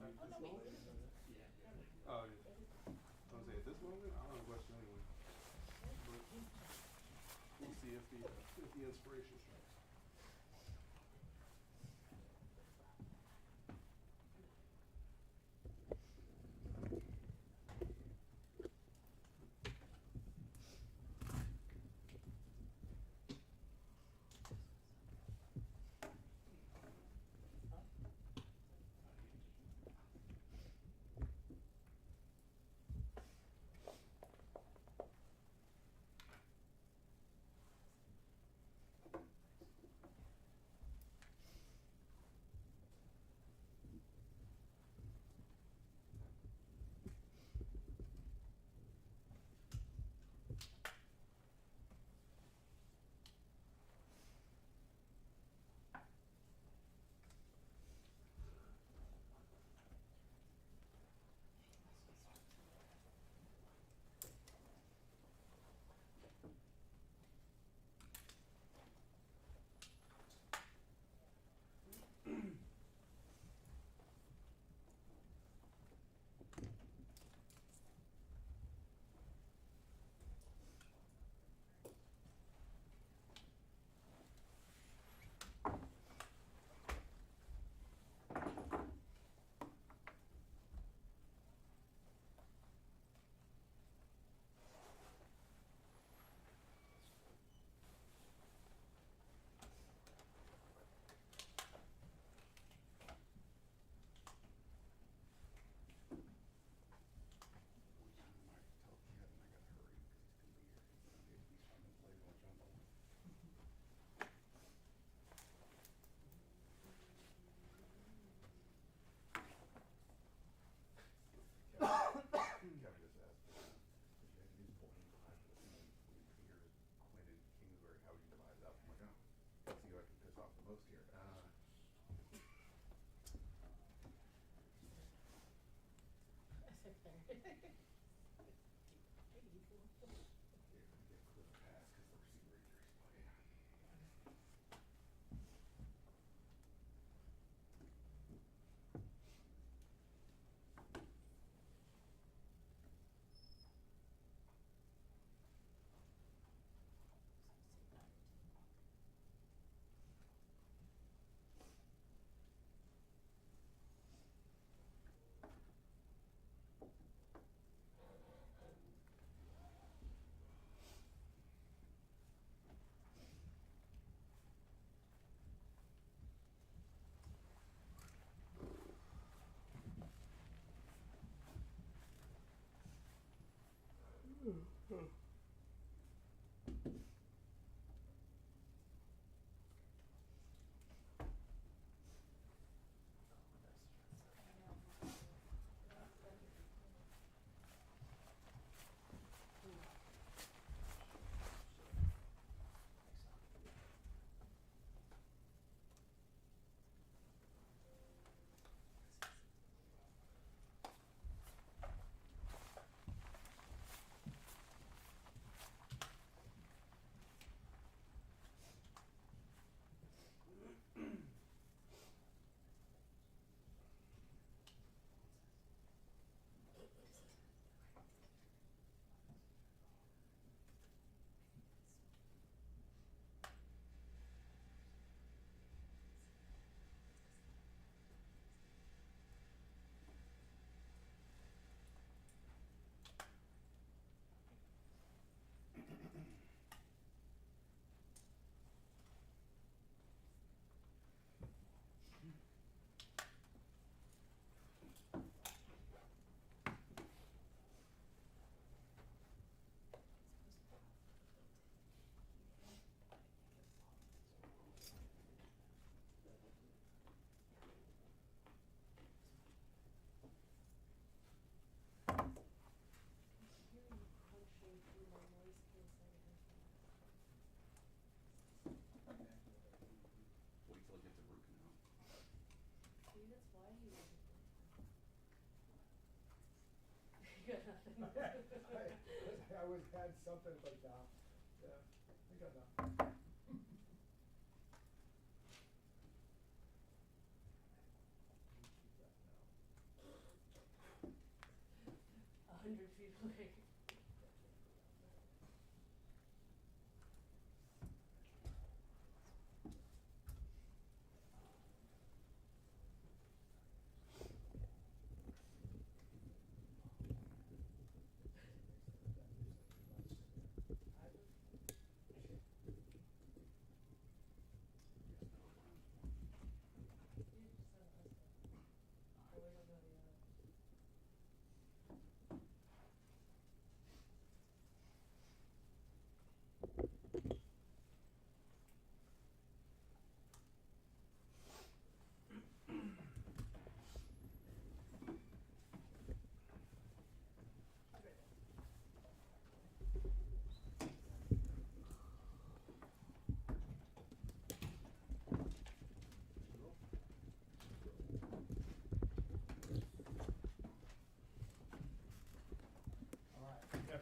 mean, Oh, no, wait. oh, yeah. I was say at this moment, I don't have a question anyway. But we'll see if the inspiration strikes. Kevin just asked, he's pulling behind the scene. We hear Quinn and Kingsbury, how would you divide it up? I'm like, oh, let's see who I can piss off the most here. I said there. Get Cliff a pass because the receiver injuries. Oh, yeah. Wait till it gets a root canal. See, that's why you You got nothing. I always had something like that. Yeah, I got nothing. Keep that now.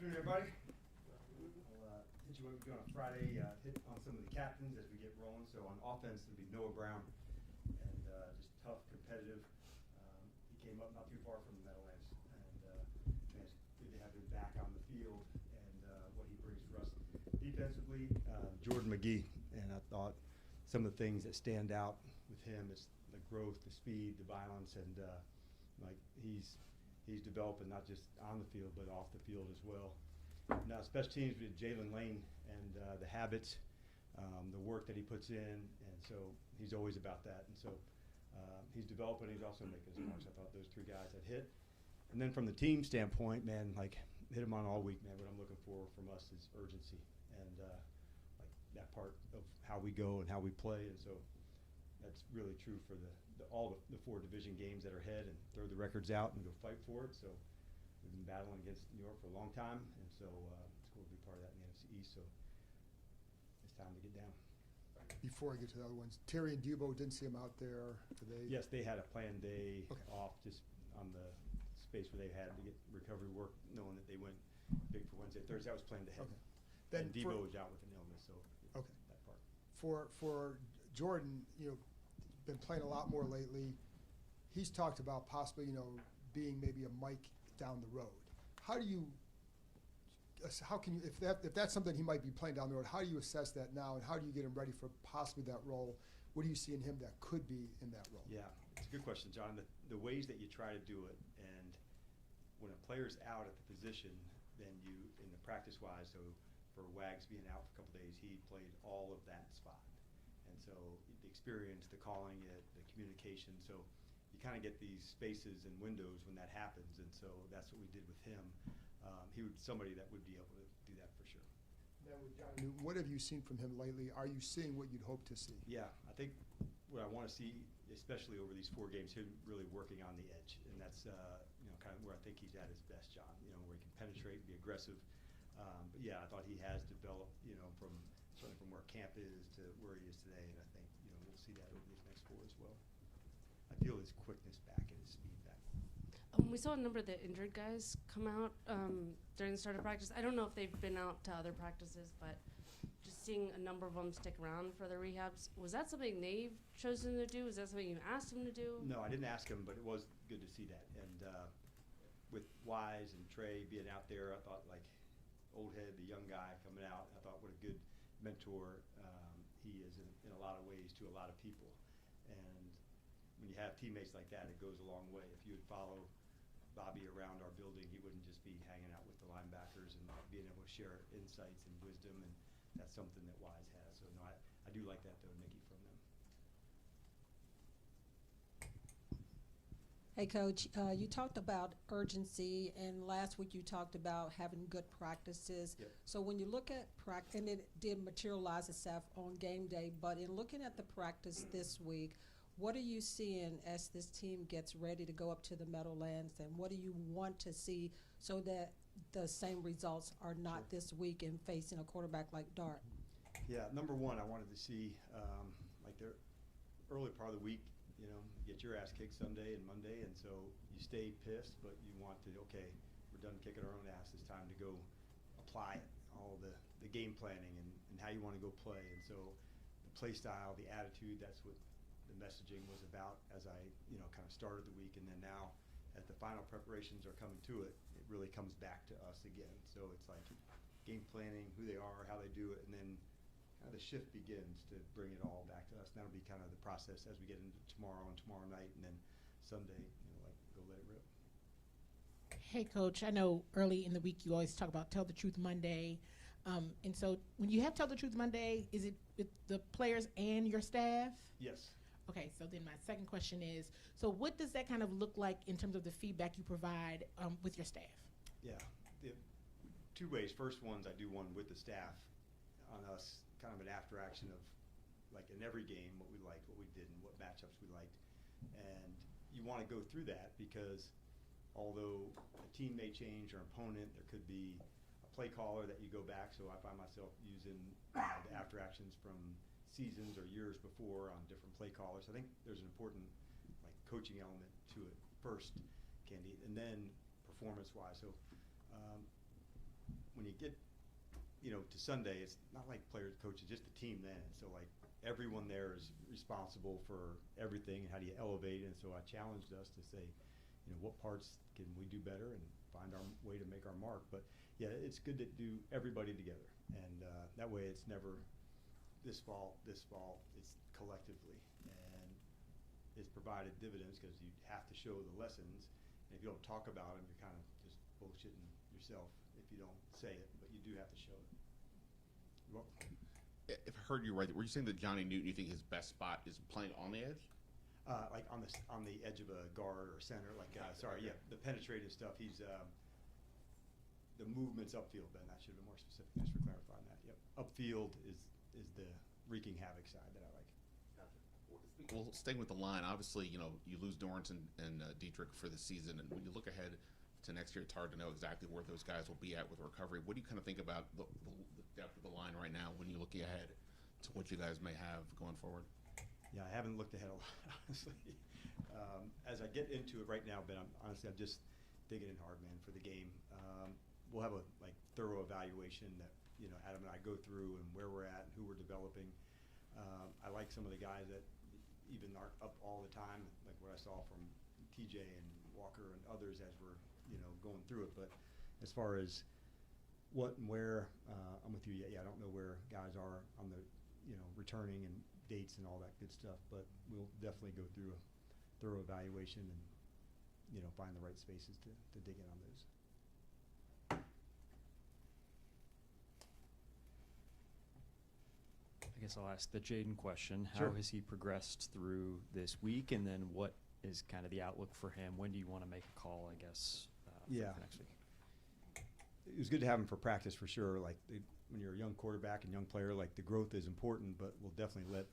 afternoon, everybody. I'll hit you what we do on Friday, hit on some of the captains as we get rolling. So on offense, it'll be Noah Brown, and just tough, competitive. He came up not too far from the Meadowlands, and man, it's good to have him back on the field and what he brings for us. Defensively, Jordan McGee, and I thought some of the things that stand out with him is the growth, the speed, the violence, and like he's developing not just on the field but off the field as well. Now, special teams with Jalen Lane and the habits, the work that he puts in, and so he's always about that. And so he's developing. He's also making his marks. I thought those three guys had hit. And then from the team standpoint, man, like hit them on all week, man. What I'm looking for from us is urgency and like that part of how we go and how we play. And so that's really true for all the four division games that are ahead, and throw the records out and go fight for it. So we've been battling against New York for a long time, and so it's going to be part of that in the NFC East. So it's time to get down. Before I get to the other ones, Terry and Debo, didn't see him out there. Yes, they had a planned day Okay. off just on the space where they had to get recovery work, knowing that they went big for Wednesday, Thursday. That was planned ahead. Okay. And Debo was out with an illness, so Okay. that part. For Jordan, been playing a lot more lately. He's talked about possibly, being maybe a Mike down the road. How can you, if that's something he might be playing down the road, how do you assess that now, and how do you get him ready for possibly that role? What do you see in him that could be in that role? Yeah, it's a good question, John. The ways that you try to do it, and when a player's out at the position, then you, in the practice-wise, so for Wags being out for a couple days, he played all of that spot. And so the experience, the calling it, the communication, so you kind of get these spaces and windows when that happens, and so that's what we did with him. He would somebody that would be able to do that for sure. Now with John Newton, what have you seen from him lately? Are you seeing what you'd hope to see? Yeah, I think what I want to see, especially over these 4 games, him really working on the edge, and that's kind of where I think he's at his best, John. Where he can penetrate, be aggressive. But yeah, I thought he has developed, certainly from where camp is to where he is today, and I think we'll see that over these next 4 as well. I feel his quickness back and his speed back. We saw a number of the injured guys come out during the start of practice. I don't know if they've been out to other practices, but just seeing a number of them stick around for their rehabs, was that something they've chosen to do? Was that something you asked them to do? No, I didn't ask him, but it was good to see that. And with Wise and Trey being out there, I thought like Old Head, the young guy coming out, I thought what a good mentor he is in a lot of ways to a lot of people. And when you have teammates like that, it goes a long way. If you would follow Bobby around our building, he wouldn't just be hanging out with the linebackers and being able to share insights and wisdom, and that's something that Wise has. So no, I do like that though, Nikki, from them. Hey, Coach, you talked about urgency, and last week you talked about having good practices. Yep. So when you look at practice, and it did materialize itself on game day, but in looking at the practice this week, what are you seeing as this team gets ready to go up to the Meadowlands, and what do you want to see so that the same results are not Sure. this week in facing a quarterback like Dart? Yeah, number one, I wanted to see like the early part of the week, get your ass kicked Sunday and Monday, and so you stay pissed, but you want to, okay, we're done kicking our own ass. It's time to go apply it, all the game planning and how you want to go play. And so the play style, the attitude, that's what the messaging was about as I, kind of started the week. And then now as the final preparations are coming to it, it really comes back to us again. So it's like game planning, who they are, how they do it, and then kind of the shift begins to bring it all back to us. And that'll be kind of the process as we get into tomorrow and tomorrow night, and then Sunday, go let it rip. Hey, Coach, I know early in the week you always talk about Tell the Truth Monday. And so when you have Tell the Truth Monday, is it with the players and your staff? Yes. Okay, so then my second question is, so what does that kind of look like in terms of the feedback you provide with your staff? Yeah, 2 ways. First one's I do one with the staff on us, kind of an after action of, like in every game, what we liked, what we didn't, what matchups we liked. And you want to go through that because although a team may change or opponent, there could be a play caller that you go back. So I find myself using the after actions from seasons or years before on different play callers. I think there's an important coaching element to it first, Candy, and then performance-wise. So when you get, to Sunday, it's not like players, coaches, just the team then. So like everyone there is responsible for everything, and how do you elevate? And so I challenged us to say, what parts can we do better and find our way to make our mark. But yeah, it's good to do everybody together, and that way it's never this fall, it's collectively, and it's provided dividends because you have to show the lessons, and if you don't talk about them, you're kind of just bullshitting yourself if you don't say it, but you do have to show it. You're welcome. If I heard you right, were you saying that Johnny Newton, you think his best spot is playing on the edge? Like on the edge of a guard or center, the penetrative stuff. He's the movements upfield. Ben, I should have been more specific. Thanks for clarifying that. Yep, upfield is the wreaking havoc side that I like. Gotcha. Well, staying with the line, obviously, you lose Dorrance and Dietrich for the season, and when you look ahead to next year, it's hard to know exactly where those guys will be at with recovery. What do you kind of think about the depth of the line right now when you're looking ahead to what you guys may have going forward? Yeah, I haven't looked ahead a lot, honestly. As I get into it right now, Ben, I'm just digging in hard, man, for the game. We'll have a thorough evaluation that Adam and I go through, and where we're at and who we're developing. I like some of the guys that even aren't up all the time, like what I saw from TJ and Walker and others as we're going through it. But as far as what and where, I'm with you. Yeah, I don't know where guys are on the returning and dates and all that good stuff, but we'll definitely go through a thorough evaluation and find the right spaces to dig in on those. I guess I'll ask the Jaden question. How Sure. has he progressed through this week, and then what is kind of the outlook for him? When do you want to make a call, I guess, for next week? It was good to have him for practice for sure. When you're a young quarterback and young player, the growth is important, but we'll definitely let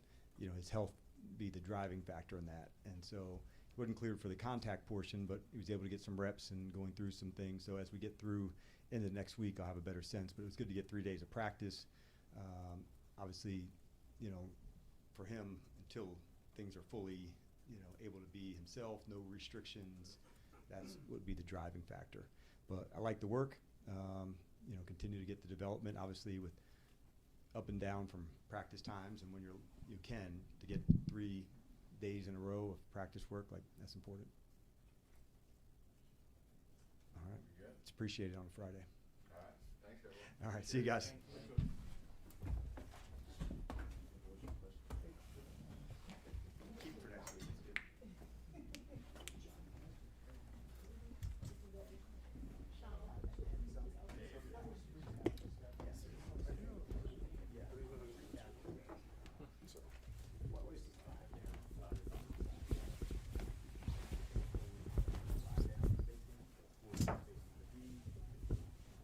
his health be the driving factor in that. And so he wasn't cleared for the contact portion, but he was able to get some reps and going through some things. So as we get through into the next week, I'll have a better sense. But it was good to get 3 days of practice. Obviously, for him, until things are fully, able to be himself, no restrictions, that's would be the driving factor. But I like the work. Continue to get the development, obviously with up and down from practice times, and when you can to get 3 days in a row of practice work, that's important. All right, it's appreciated on a Friday. All right, thanks everyone. All right, see you guys. Thanks.